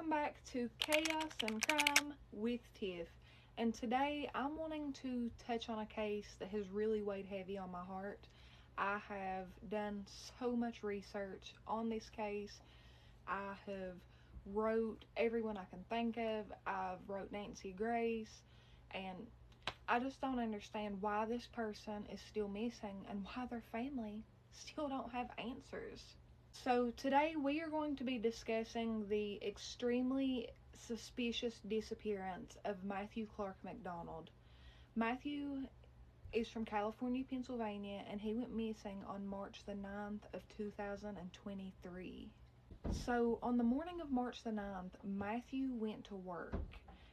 Welcome back to Chaos and Crime with Tiff. And today I'm wanting to touch on a case that has really weighed heavy on my heart. I have done so much research on this case. I have wrote everyone I can think of. I've wrote Nancy Grace, and I just don't understand why this person is still missing and why their family still don't have answers. So today we are going to be discussing the extremely suspicious disappearance of Matthew Clark McDonald. Matthew is from California, Pennsylvania, and he went missing on March the 9th of 2023. So on the morning of March the 9th, Matthew went to work.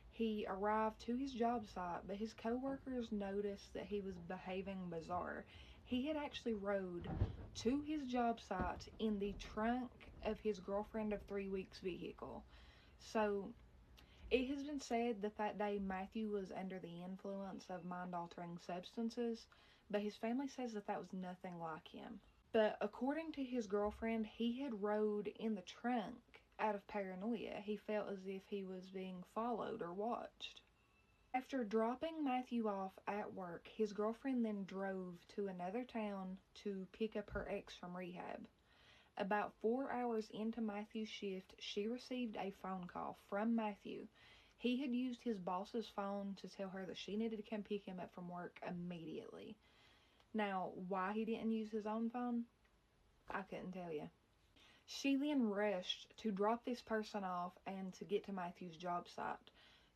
He arrived to his job site, but his co-workers noticed that he was behaving bizarre. He had actually rode to his job site in the trunk of his girlfriend of 3 weeks vehicle. So it has been said that that day Matthew was under the influence of mind-altering substances, but his family says that that was nothing like him. But according to his girlfriend, he had rode in the trunk out of paranoia. He felt as if he was being followed or watched. After dropping Matthew off at work, his girlfriend then drove to another town to pick up her ex from rehab. About 4 hours into Matthew's shift, she received a phone call from Matthew. He had used his boss's phone to tell her that she needed to come pick him up from work immediately. Now, why he didn't use his own phone, I couldn't tell you. She then rushed to drop this person off and to get to Matthew's job site.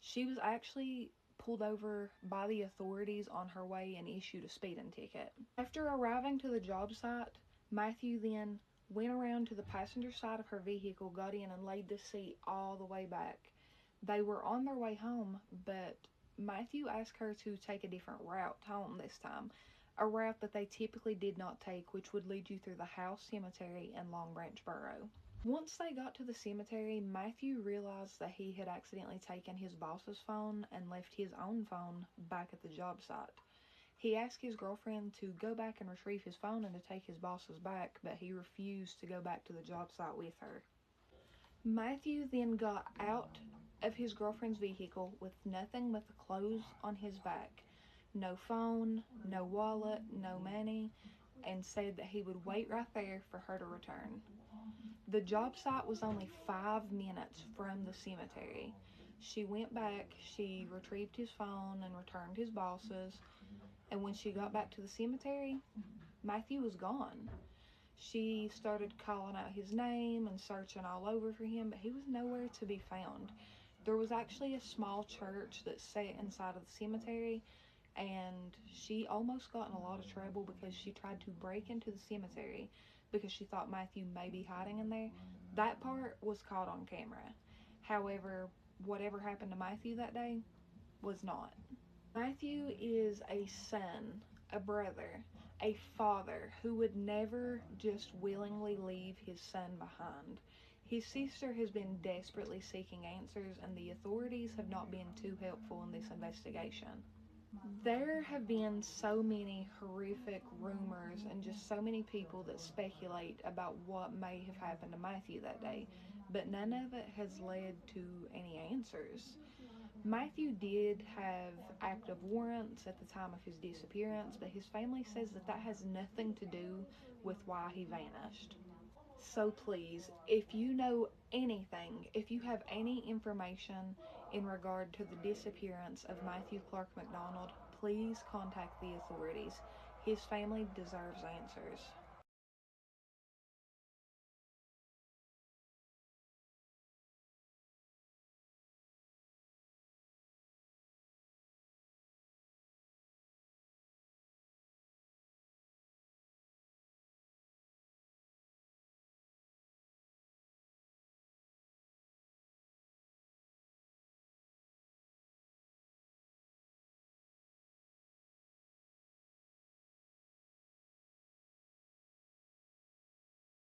She was actually pulled over by the authorities on her way and issued a speeding ticket. After arriving to the job site, Matthew then went around to the passenger side of her vehicle, got in, and laid the seat all the way back. They were on their way home, but Matthew asked her to take a different route home this time. A route that they typically did not take, which would lead you through the House Cemetery and Long Branch Borough. Once they got to the cemetery, Matthew realized that he had accidentally taken his boss's phone and left his own phone back at the job site. He asked his girlfriend to go back and retrieve his phone and to take his boss's back, but he refused to go back to the job site with her. Matthew then got out of his girlfriend's vehicle with nothing but the clothes on his back. No phone, no wallet, no money, and said that he would wait right there for her to return. The job site was only 5 minutes from the cemetery. She went back, she retrieved his phone and returned his boss's, and when she got back to the cemetery, Matthew was gone. She started calling out his name and searching all over for him, but he was nowhere to be found. There was actually a small church that sat inside of the cemetery, and she almost got in a lot of trouble because she tried to break into the cemetery because she thought Matthew may be hiding in there. That part was caught on camera. However, whatever happened to Matthew that day was not. Matthew is a son, a brother, a father who would never just willingly leave his son behind. His sister has been desperately seeking answers, and the authorities have not been too helpful in this investigation. There have been so many horrific rumors and just so many people that speculate about what may have happened to Matthew that day, but none of it has led to any answers. Matthew did have active warrants at the time of his disappearance, but his family says that that has nothing to do with why he vanished. So please, if you know anything, if you have any information in regard to the disappearance of Matthew Clark McDonald, please contact the authorities. His family deserves answers.